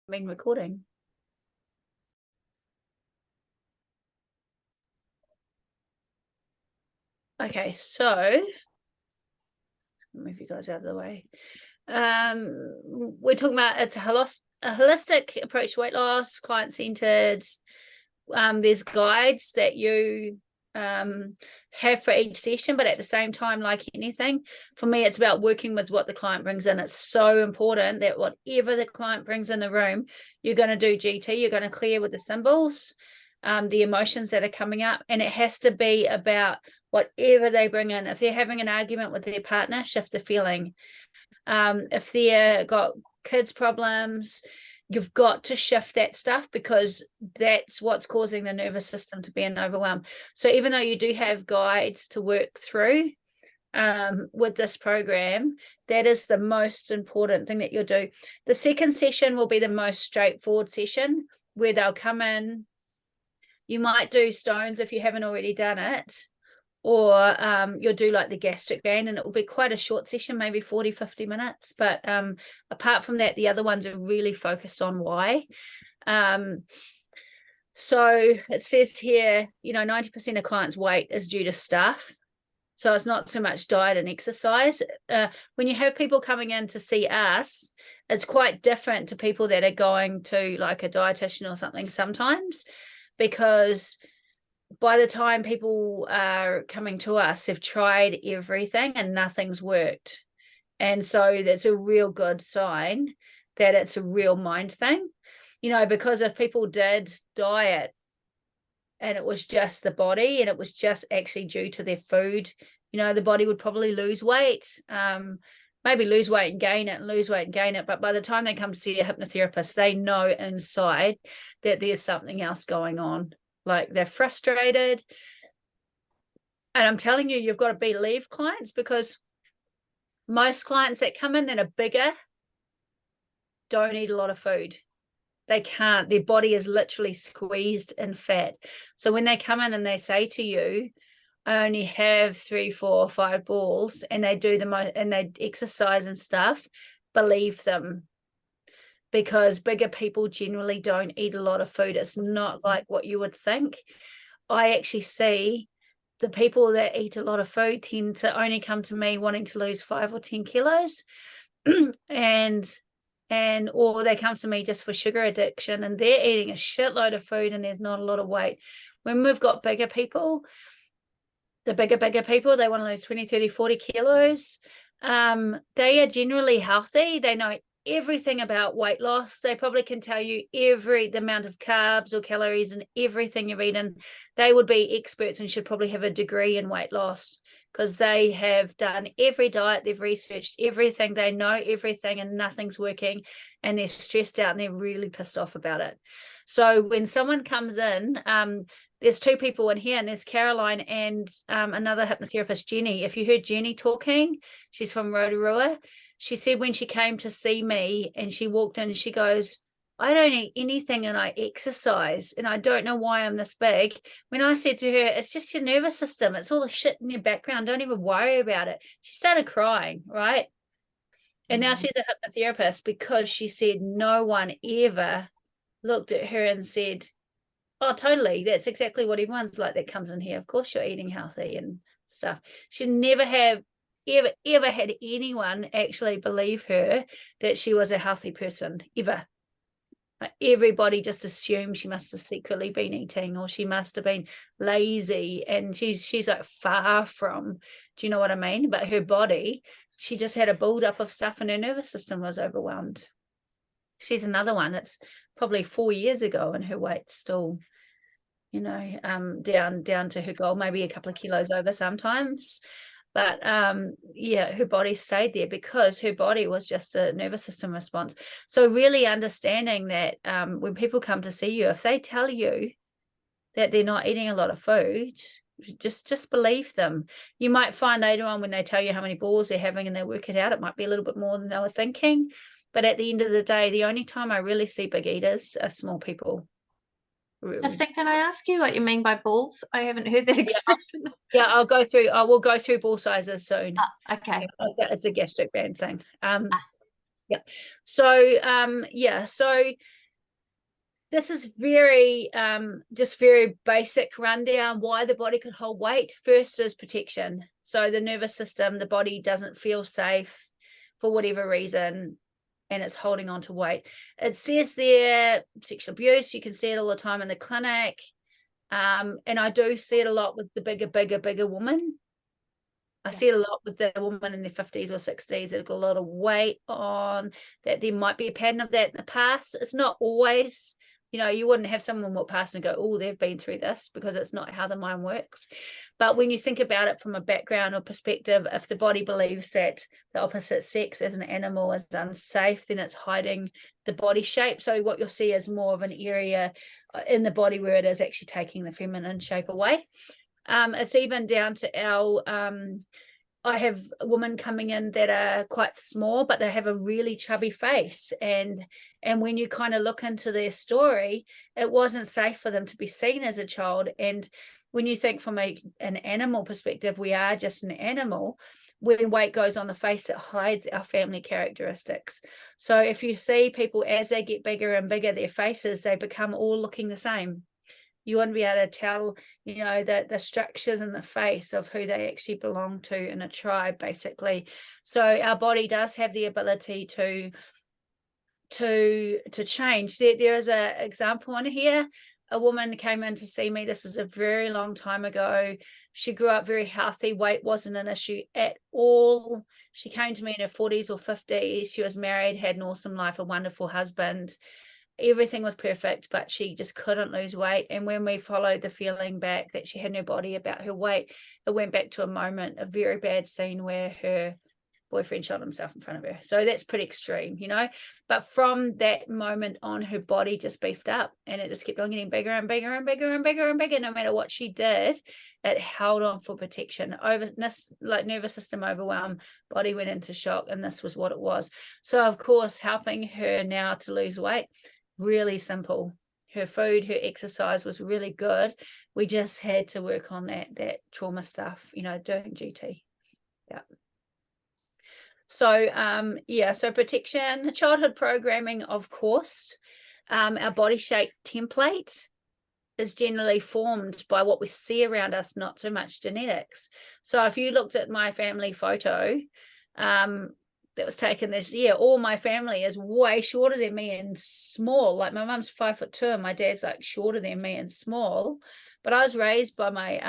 been recording. Okay, so move you guys out of the way. We're talking about it's a holistic approach to weight loss, client-centered. There's guides that you have for each session, but at the same time, like anything, for me, it's about working with what the client brings in. It's so important that whatever the client brings in the room, you're going to do GT, you're going to clear with the symbols, the emotions that are coming up, and it has to be about whatever they bring in. If they're having an argument with their partner, shift the feeling. If they've got kids problems, you've got to shift that stuff, because that's what's causing the nervous system to be in overwhelm. So even though you do have guides to work through with this program, that is the most important thing that you'll do. The second session will be the most straightforward session, where they'll come in. You might do stones if you haven't already done it, or you'll do like the gastric band, and it will be quite a short session, maybe 40-50 minutes. But apart from that, the other ones are really focused on why. So it says here, 90% of clients' weight is due to stuff. So it's not so much diet and exercise. When you have people coming in to see us, it's quite different to people that are going to like a dietitian or something sometimes, because by the time people are coming to us, they've tried everything and nothing's worked. And so that's a real good sign that it's a real mind thing, because if people did diet and it was just the body and it was just actually due to their food, the body would probably lose weight, maybe lose weight and gain it and lose weight and gain it. But by the time they come to see a hypnotherapist, they know inside that there's something else going on. Like they're frustrated. And I'm telling you, you've got to believe clients, because most clients that come in that are bigger don't eat a lot of food. They can't. Their body is literally squeezed in fat. So when they come in and they say to you, I only have 3, 4, 5 balls, and they do the most and they exercise and stuff, believe them. Because bigger people generally don't eat a lot of food. It's not like what you would think. I actually see the people that eat a lot of food tend to only come to me wanting to lose 5 or 10 kilos. or they come to me just for sugar addiction, and they're eating a shitload of food and there's not a lot of weight. When we've got bigger people, the bigger people, they want to lose 20, 30, 40 kilos. They are generally healthy. They know everything about weight loss. They probably can tell you the amount of carbs or calories and everything you've eaten. They would be experts and should probably have a degree in weight loss, because they have done every diet, they've researched everything, they know everything, and nothing's working, and they're stressed out and they're really pissed off about it. So when someone comes in, there's 2 people in here, and there's Caroline and another hypnotherapist, Jenny. If you heard Jenny talking, she's from Rotorua. She said when she came to see me and she walked in, she goes, I don't eat anything and I exercise, and I don't know why I'm this big. When I said to her, it's just your nervous system. It's all the shit in your background. Don't even worry about it. She started crying, right? And now she's a hypnotherapist, because she said no one ever looked at her and said, oh, totally. That's exactly what everyone's like that comes in here. Of course you're eating healthy and stuff. She never have ever had anyone actually believe her that she was a healthy person, ever. Everybody just assumed she must have secretly been eating, or she must have been lazy, and she's like far from, do you know what I mean? But her body, she just had a buildup of stuff and her nervous system was overwhelmed. She's another one. It's probably 4 years ago and her weight's still, down to her goal, maybe a couple of kilos over sometimes. But her body stayed there because her body was just a nervous system response. So really understanding that when people come to see you, if they tell you that they're not eating a lot of food, just believe them. You might find later on when they tell you how many balls they're having and they work it out, it might be a little bit more than they were thinking. But at the end of the day, the only time I really see big eaters are small people. Justin, can I ask you what you mean by balls? I haven't heard that expression. Yeah, I will go through ball sizes soon. Okay. It's a gastric band thing. Yeah. So, so This is very, just very basic rundown why the body could hold weight. First is protection. So the nervous system, the body doesn't feel safe for whatever reason, and it's holding on to weight. It says there, sexual abuse, you can see it all the time in the clinic. And I do see it a lot with the bigger woman. I see it a lot with the woman in their 50s or 60s that have got a lot of weight on, that there might be a pattern of that in the past. It's not always, you wouldn't have someone walk past and go, oh, they've been through this, because it's not how the mind works. But when you think about it from a background or perspective, if the body believes that the opposite sex as an animal is unsafe, then it's hiding the body shape. So what you'll see is more of an area in the body where it is actually taking the feminine shape away. It's even down to our, I have women coming in that are quite small, but they have a really chubby face. And when you kind of look into their story, it wasn't safe for them to be seen as a child. And when you think from an animal perspective, we are just an animal. When weight goes on the face, it hides our family characteristics. So if you see people as they get bigger and bigger, their faces, they become all looking the same. You wouldn't be able to tell, the structures in the face of who they actually belong to in a tribe, basically. So our body does have the ability to change. There is an example in here. A woman came in to see me. This was a very long time ago. She grew up very healthy. Weight wasn't an issue at all. She came to me in her 40s or 50s. She was married, had an awesome life, a wonderful husband. Everything was perfect, but she just couldn't lose weight. And when we followed the feeling back that she had in her body about her weight, it went back to a very bad scene where her boyfriend shot himself in front of her. So that's pretty extreme, but from that moment on, her body just beefed up, and it just kept on getting bigger and bigger and bigger and bigger and bigger. No matter what she did, it held on for protection. Like nervous system overwhelm, body went into shock, and this was what it was. So of course, helping her now to lose weight, really simple. Her food, her exercise was really good. We just had to work on that trauma stuff, doing duty. Yeah. So so protection, childhood programming, of course. Our body shape template is generally formed by what we see around us, not so much genetics. So if you looked at my family photo that was taken this year, all my family is way shorter than me and small. Like my mum's 5'2" and my dad's like shorter than me and small. But I was raised by my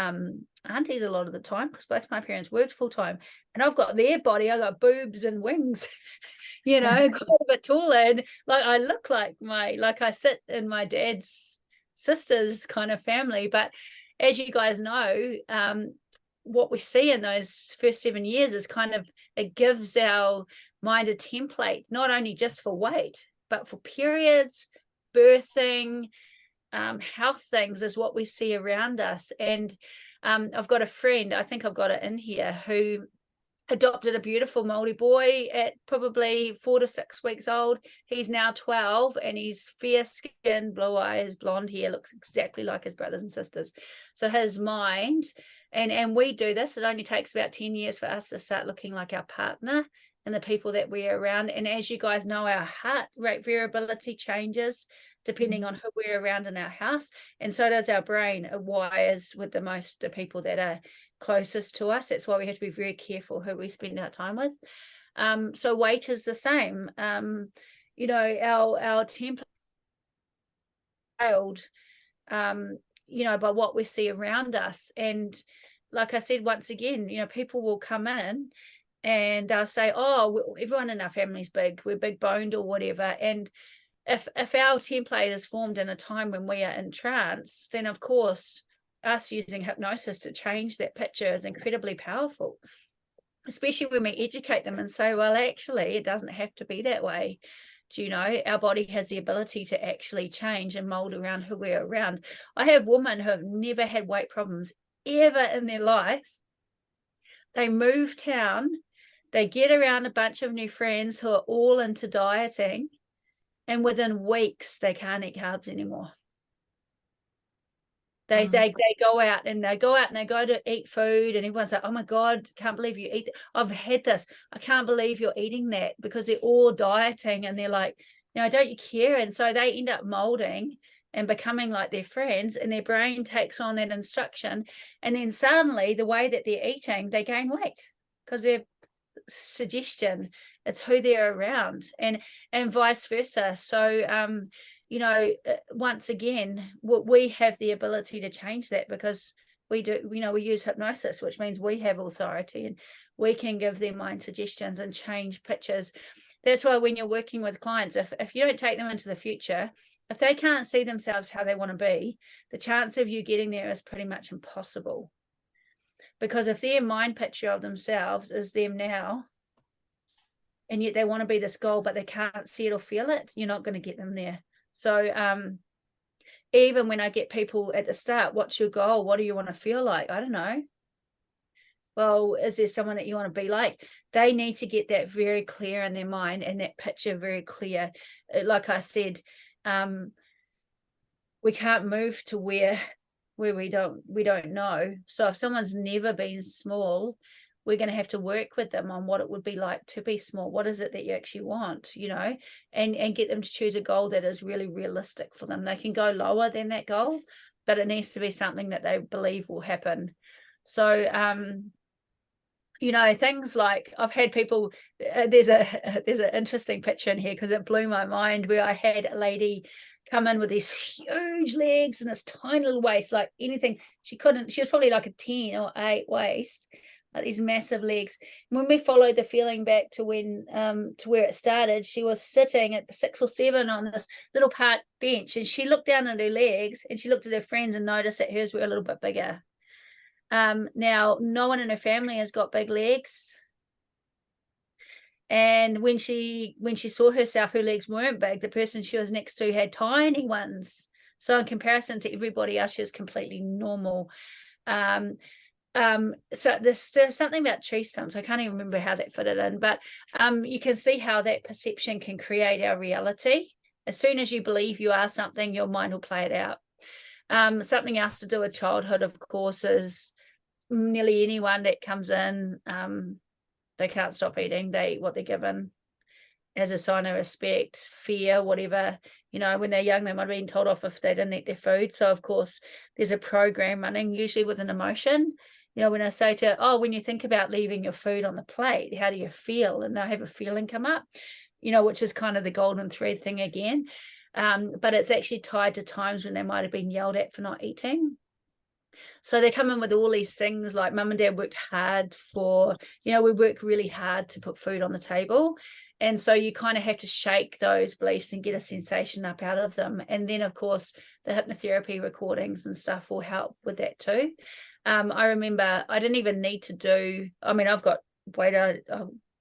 aunties a lot of the time, because both my parents worked full time, and I've got their body. I got boobs and wings, quite a bit taller, and like I look like I sit in my dad's sister's kind of family. But as you guys know, what we see in those first 7 years is kind of, it gives our mind a template, not only just for weight, but for periods, birthing, health things is what we see around us. And I've got a friend, I think I've got it in here, who adopted a beautiful Māori boy at probably 4 to 6 weeks old. He's now 12, and he's fair skin, blue eyes, blonde hair, looks exactly like his brothers and sisters. So his mind, and we do this, it only takes about 10 years for us to start looking like our partner and the people that we're around. And as you guys know, our heart rate variability changes depending on who we're around in our house, and so does our brain. It wires with the people that are closest to us. That's why we have to be very careful who we spend our time with. So weight is the same. Our template, by what we see around us. And like I said, once again, people will come in and they'll say, oh, everyone in our family's big, we're big boned or whatever. And if our template is formed in a time when we are in trance, then of course us using hypnosis to change that picture is incredibly powerful, especially when we educate them and say, well, actually it doesn't have to be that way. Our body has the ability to actually change and mold around who we're around. I have women who have never had weight problems ever in their life. They move town, they get around a bunch of new friends who are all into dieting, and within weeks they can't eat carbs anymore. They go out and they go to eat food, and everyone's like, oh my God, can't believe you eat that. I've had this. I can't believe you're eating that, because they're all dieting, and they're like, You know, don't you care? And so they end up molding and becoming like their friends, and their brain takes on that instruction, and then suddenly the way that they're eating, they gain weight because their suggestion, it's who they're around, and vice versa. So you know, once again, we have the ability to change that because we do, you know, we use hypnosis, which means we have authority and we can give their mind suggestions and change pictures. That's why when you're working with clients, if you don't take them into the future, if they can't see themselves how they want to be, the chance of you getting there is pretty much impossible. Because if their mind picture of themselves is them now, and yet they want to be this goal, but they can't see it or feel it, you're not going to get them there. So even when I get people at the start, what's your goal? What do you want to feel like? I don't know. Well, is there someone that you want to be like? They need to get that very clear in their mind, and that picture very clear. Like I said, we can't move to where we don't know. So if someone's never been small, we're going to have to work with them on what it would be like to be small. What is it that you actually want, you know, and get them to choose a goal that is really realistic for them. They can go lower than that goal, but it needs to be something that they believe will happen. So you know, things like, I've had people, there's an interesting picture in here because it blew my mind, where I had a lady come in with these huge legs and this tiny little waist, like anything. She was probably like a 10 or 8 waist, like these massive legs. And when we followed the feeling back to when to where it started, she was sitting at 6 or 7 on this little park bench, and she looked down at her legs and she looked at her friends and noticed that hers were a little bit bigger. Now, no one in her family has got big legs. And when she saw herself, her legs weren't big. The person she was next to had tiny ones. So in comparison to everybody else, she was completely normal. So there's something about tree stumps. I can't even remember how that fitted in, but you can see how that perception can create our reality. As soon as you believe you are something, your mind will play it out. Something else to do with childhood, of course, is nearly anyone that comes in, they can't stop eating. They eat what they're given as a sign of respect, fear, whatever. You know, when they're young, they might have been told off if they didn't eat their food. So of course there's a program running, usually with an emotion. You know, when I say when you think about leaving your food on the plate, how do you feel? And they'll have a feeling come up, you know, which is kind of the golden thread thing again. But it's actually tied to times when they might have been yelled at for not eating. So they come in with all these things like, mum and dad worked hard for, you know, we work really hard to put food on the table. And so you kind of have to shake those beliefs and get a sensation up out of them. And then, of course, the hypnotherapy recordings and stuff will help with that too. I remember I didn't even need to do, I mean, I've got weight, I've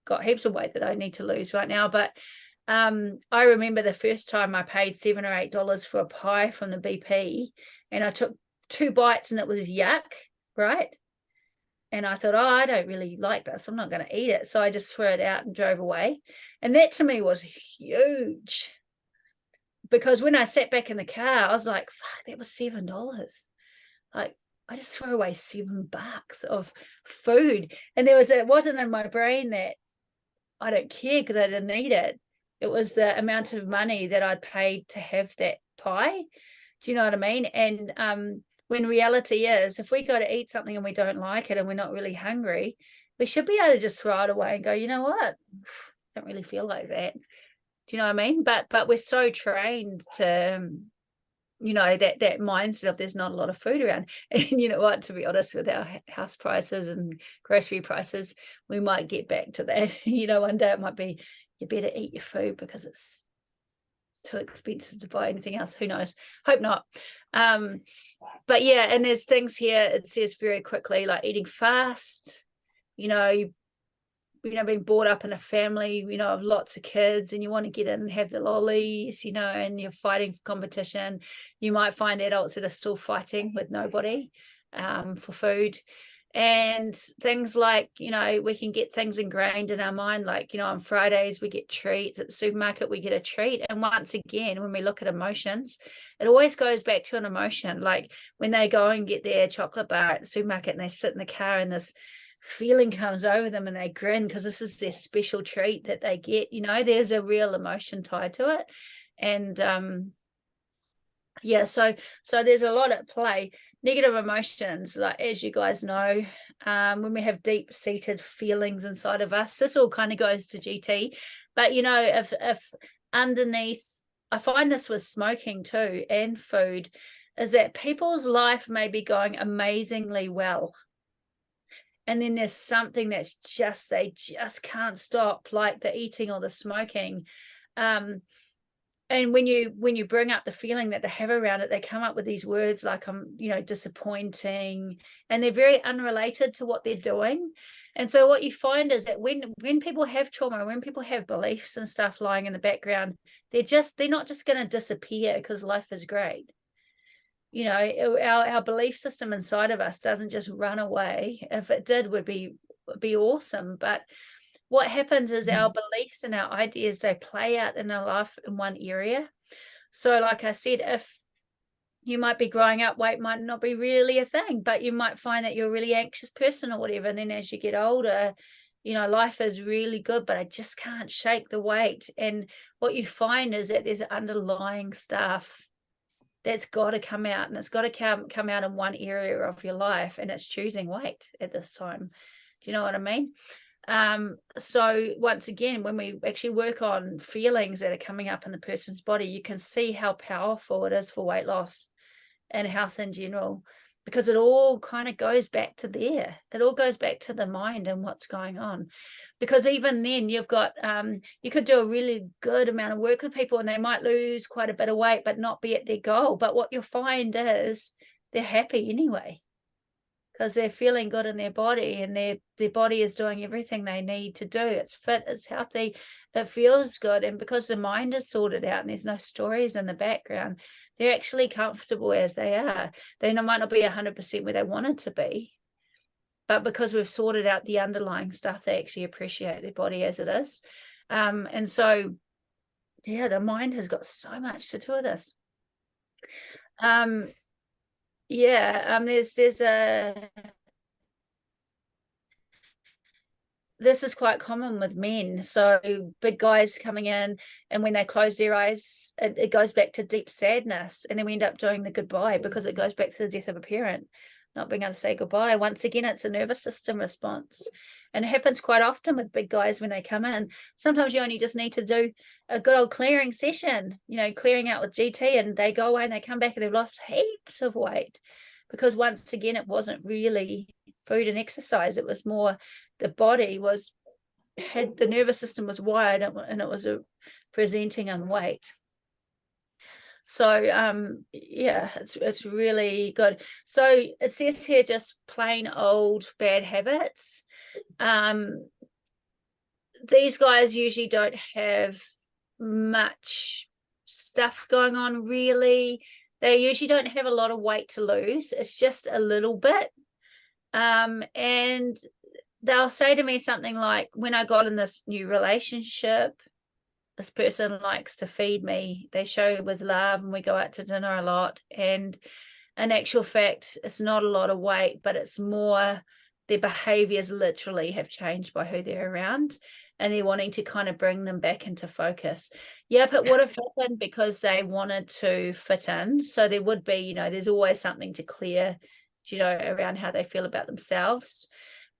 got heaps of weight that I need to lose right now. But I remember the first time I paid $7 or $8 for a pie from the BP, and I took 2 bites and it was yuck, right? And I thought, I don't really like this, I'm not going to eat it. So I just threw it out and drove away. And that to me was huge, because when I sat back in the car, I was like, fuck, that was $7. Like, I just threw away $7 of food. And it wasn't in my brain that I don't care because I didn't eat it. It was the amount of money that I'd paid to have that pie. Do you know what I mean? And when reality is, if we go to eat something and we don't like it and we're not really hungry, we should be able to just throw it away and go, you know what? I don't really feel like that. Do you know what I mean? But we're so trained to, you know, that mindset of there's not a lot of food around. And you know what, to be honest, with our house prices and grocery prices, we might get back to that. You know, one day it might be, you better eat your food because it's too expensive to buy anything else. Who knows? Hope not. But yeah, and there's things here, it says very quickly, like eating fast, you know, being brought up in a family, you know, of lots of kids, and you want to get in and have the lollies, you know, and you're fighting for competition. You might find adults that are still fighting with nobody for food. And things like, you know, we can get things ingrained in our mind, like, you know, on Fridays we get treats, at the supermarket we get a treat. And once again, when we look at emotions, it always goes back to an emotion. Like when they go and get their chocolate bar at the supermarket and they sit in the car in this feeling comes over them and they grin because this is their special treat that they get. You know, there's a real emotion tied to it. And yeah, so there's a lot at play. Negative emotions, like, as you guys know, when we have deep-seated feelings inside of us, this all kind of goes to GT. But you know, if underneath, I find this with smoking too and food, is that people's life may be going amazingly well, and then there's something that's just, they just can't stop, like the eating or the smoking. And when you bring up the feeling that they have around it, they come up with these words like, you know, disappointing, and they're very unrelated to what they're doing. And so what you find is that when people have trauma, when people have beliefs and stuff lying in the background, they're not just going to disappear because life is great. You know, our belief system inside of us doesn't just run away. If it did, would be awesome. But what happens is our beliefs and our ideas, they play out in our life in one area. So like I said, if you might be growing up, weight might not be really a thing, but you might find that you're a really anxious person or whatever. And then as you get older, you know, life is really good, but I just can't shake the weight. And what you find is that there's underlying stuff that's got to come out, and it's got to come out in one area of your life, and it's choosing weight at this time. Do you know what I mean? So once again, when we actually work on feelings that are coming up in the person's body, you can see how powerful it is for weight loss and health in general, because it all kind of goes back to there. It all goes back to the mind and what's going on. Because even then you've got, you could do a really good amount of work with people and they might lose quite a bit of weight, but not be at their goal. But what you'll find is they're happy anyway, because they're feeling good in their body, and their body is doing everything they need to do. It's fit, it's healthy, it feels good. And because the mind is sorted out and there's no stories in the background, they're actually comfortable as they are. They might not be 100% where they wanted to be, but because we've sorted out the underlying stuff, they actually appreciate their body as it is. And so, yeah, the mind has got so much to do with this. This is quite common with men. So big guys coming in, and when they close their eyes, it goes back to deep sadness, and then we end up doing the goodbye because it goes back to the death of a parent, not being able to say goodbye. Once again, it's a nervous system response, and it happens quite often with big guys when they come in. Sometimes you only just need to do a good old clearing session, you know, clearing out with GT, and they go away and they come back and they've lost heaps of weight, because once again, it wasn't really food and exercise. It was more the body had the nervous system was wired, and it was presenting in weight. So yeah, it's really good. So it says here, just plain old bad habits. These guys usually don't have much stuff going on, really. They usually don't have a lot of weight to lose. It's just a little bit. And they'll say to me something like, when I got in this new relationship, this person likes to feed me. They show with love, and we go out to dinner a lot. And in actual fact, it's not a lot of weight, but it's more their behaviors literally have changed by who they're around, and they're wanting to kind of bring them back into focus. Yep, it would have happened because they wanted to fit in. So there would be, you know, there's always something to clear, you know, around how they feel about themselves.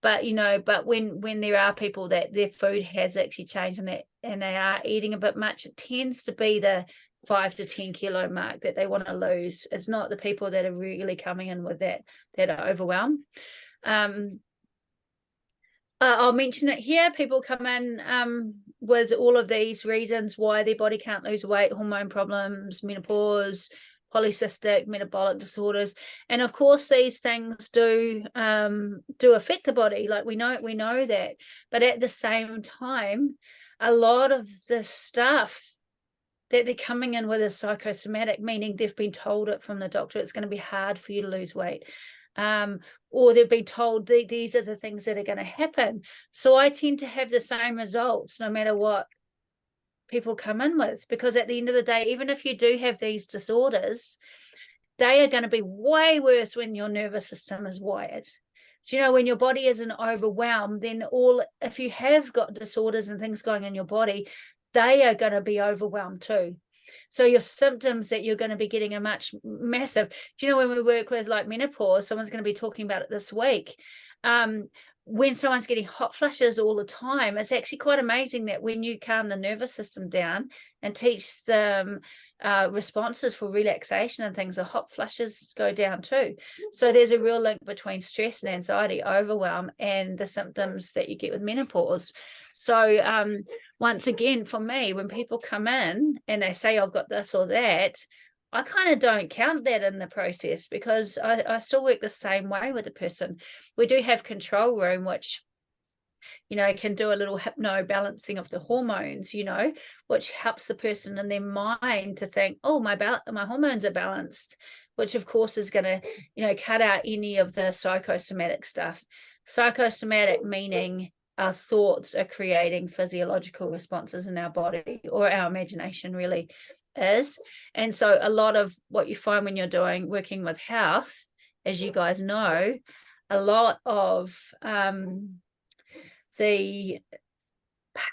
But, you know, but when there are people that their food has actually changed, and they are eating a bit much, it tends to be the 5 to 10 kilo mark that they want to lose. It's not the people that are really coming in with that are overwhelmed. I'll mention it here. People come in with all of these reasons why their body can't lose weight: hormone problems, menopause, polycystic, metabolic disorders. And of course these things do affect the body, like we know that. But at the same time, a lot of the stuff that they're coming in with is psychosomatic, meaning they've been told it from the doctor, it's going to be hard for you to lose weight, or they've been told these are the things that are going to happen. So I tend to have the same results no matter what people come in with, because at the end of the day, even if you do have these disorders, they are going to be way worse when your nervous system is wired. Do you know, when your body isn't overwhelmed, then if you have got disorders and things going in your body, they are going to be overwhelmed too. So your symptoms that you're going to be getting are massive. Do you know, when we work with like menopause, someone's going to be talking about it this week. When someone's getting hot flushes all the time, it's actually quite amazing that when you calm the nervous system down and teach them responses for relaxation and things, the hot flushes go down too. So there's a real link between stress and anxiety, overwhelm, and the symptoms that you get with menopause. So once again, for me, when people come in and they say, I've got this or that, I kind of don't count that in the process, because I still work the same way with the person. We do have control room, which, you know, can do a little hypno balancing of the hormones, you know, which helps the person in their mind to think, oh, my hormones are balanced, which of course is going to, you know, cut out any of the psychosomatic stuff. Psychosomatic meaning our thoughts are creating physiological responses in our body, or our imagination really is. And so a lot of what you find when you're working with health, as you guys know, a lot of the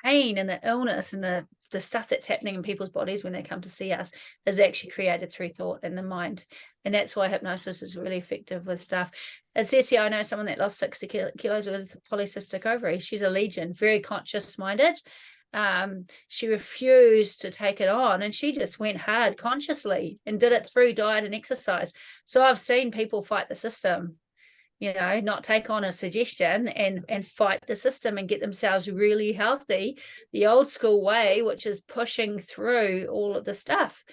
pain and the illness and the stuff that's happening in people's bodies when they come to see us is actually created through thought and the mind. And that's why hypnosis is really effective with stuff. As Ceci, I know someone that lost 60 kilos with polycystic ovary. She's a legion, very conscious minded. She refused to take it on, and she just went hard consciously and did it through diet and exercise. So I've seen people fight the system, you know, not take on a suggestion and fight the system and get themselves really healthy the old school way, which is pushing through all of the stuff.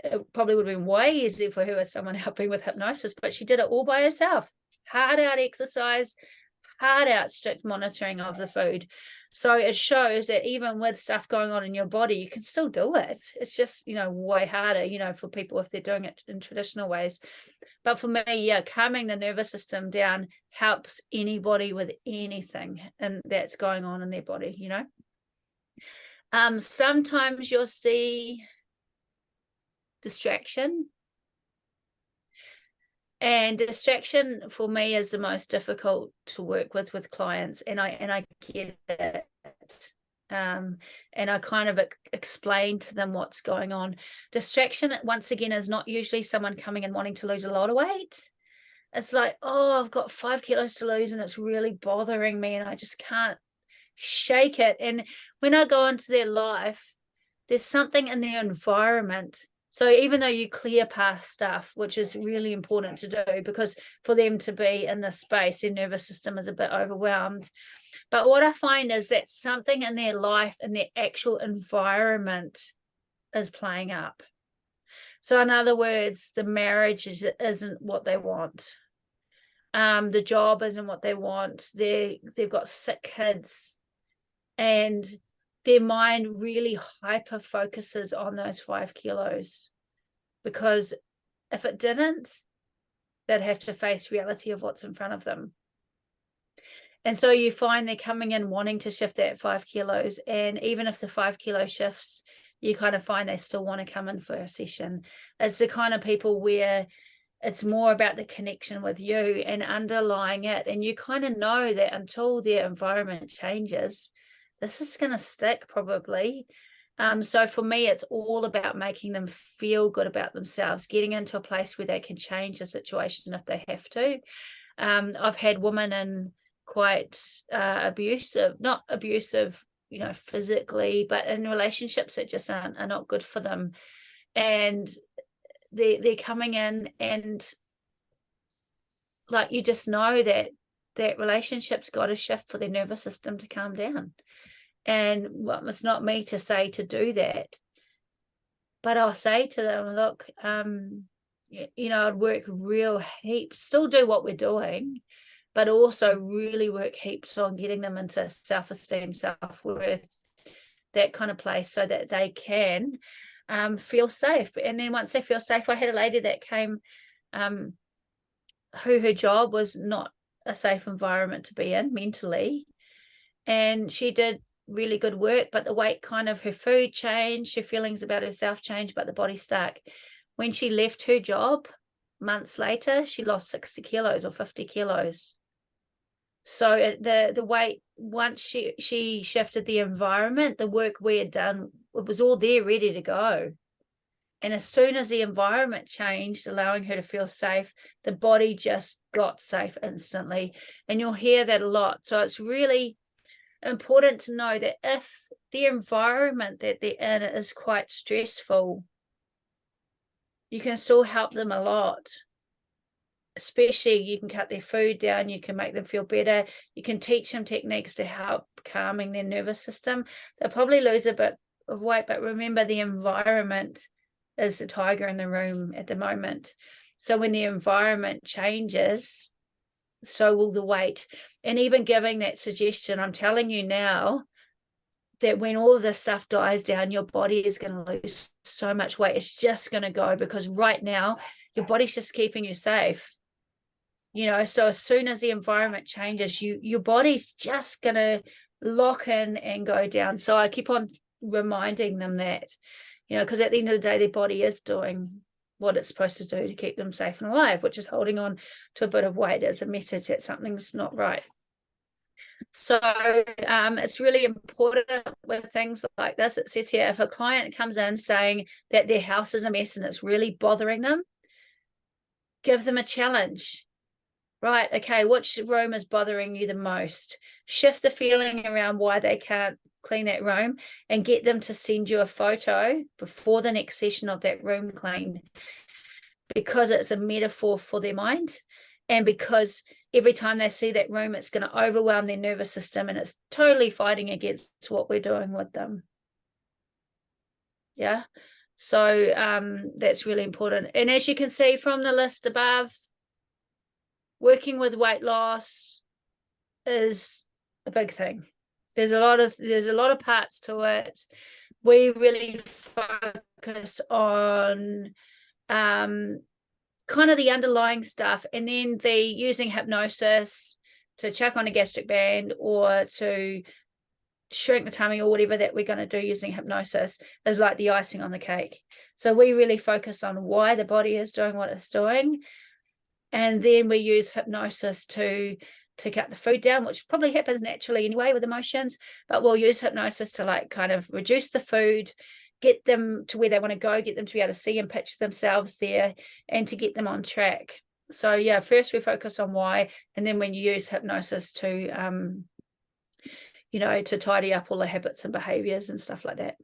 It probably would have been way easier for her with someone helping with hypnosis, but she did it all by herself. Hard out exercise, hard out strict monitoring of the food. So it shows that even with stuff going on in your body, you can still do it. It's just, you know, way harder, you know, for people if they're doing it in traditional ways. But for me, yeah, calming the nervous system down helps anybody with anything and that's going on in their body, you know. Sometimes you'll see distraction. And distraction for me is the most difficult to work with clients, and I get it. And I kind of explain to them what's going on. Distraction, once again, is not usually someone coming and wanting to lose a lot of weight. It's like, oh, I've got 5 kilos to lose and it's really bothering me and I just can't shake it. And when I go into their life, there's something in their environment. So even though you clear past stuff, which is really important to do, because for them to be in this space, their nervous system is a bit overwhelmed. But what I find is that something in their life and their actual environment is playing up. So in other words, the marriage isn't what they want. The job isn't what they want. They've got sick kids, and their mind really hyper focuses on those 5 kilos, because if it didn't, they'd have to face reality of what's in front of them. And so you find they're coming in wanting to shift that 5 kilos. And even if the 5 kilo shifts, you kind of find they still want to come in for a session. It's the kind of people where it's more about the connection with you and underlying it. And you kind of know that until their environment changes, this is going to stick probably. So for me, it's all about making them feel good about themselves, getting into a place where they can change the situation if they have to. I've had women in quite abusive, not abusive, you know, physically, but in relationships that just are not good for them. And they're coming in, and like, you just know that relationship's got to shift for their nervous system to calm down. And well, it's not me to say to do that, but I'll say to them, look, you know, I'd work real heaps, still do what we're doing, but also really work heaps on getting them into self-esteem, self-worth, that kind of place, so that they can feel safe. And then once they feel safe, I had a lady that came who her job was not a safe environment to be in mentally, and she did really good work, but the weight, kind of, her food changed, her feelings about herself changed, but the body stuck. When she left her job, months later, she lost 60 kilos or 50 kilos. So the weight, once she shifted the environment, the work we had done, it was all there ready to go. And as soon as the environment changed, allowing her to feel safe, the body just got safe instantly. And you'll hear that a lot. So it's really important to know that if the environment that they're in is quite stressful, you can still help them a lot. Especially, you can cut their food down, you can make them feel better, you can teach them techniques to help calming their nervous system. They'll probably lose a bit of weight, but remember, the environment is the tiger in the room at the moment. So when the environment changes, so will the weight. And even giving that suggestion, I'm telling you now that when all of this stuff dies down, your body is going to lose so much weight. It's just going to go, because right now your body's just keeping you safe. You know, so as soon as the environment changes, your body's just going to lock in and go down. So I keep on reminding them that, you know, because at the end of the day, their body is doing what it's supposed to do to keep them safe and alive, which is holding on to a bit of weight as a message that something's not right. So it's really important with things like this. It says here, if a client comes in saying that their house is a mess and it's really bothering them, give them a challenge. Right, okay, which room is bothering you the most? Shift the feeling around why they can't clean that room, and get them to send you a photo before the next session of that room clean, because it's a metaphor for their mind, and because every time they see that room, it's going to overwhelm their nervous system, and it's totally fighting against what we're doing with them. Yeah, so that's really important. And as you can see from the list above, working with weight loss is a big thing. There's a lot of parts to it. We really focus on kind of the underlying stuff, and then the using hypnosis to check on a gastric band or to shrink the tummy or whatever that we're going to do using hypnosis is like the icing on the cake. So we really focus on why the body is doing what it's doing. And then we use hypnosis to cut the food down, which probably happens naturally anyway with emotions, but we'll use hypnosis to like kind of reduce the food, get them to where they want to go, get them to be able to see and picture themselves there, and to get them on track. So yeah, first we focus on why, and then when you use hypnosis to, you know, to tidy up all the habits and behaviors and stuff like that.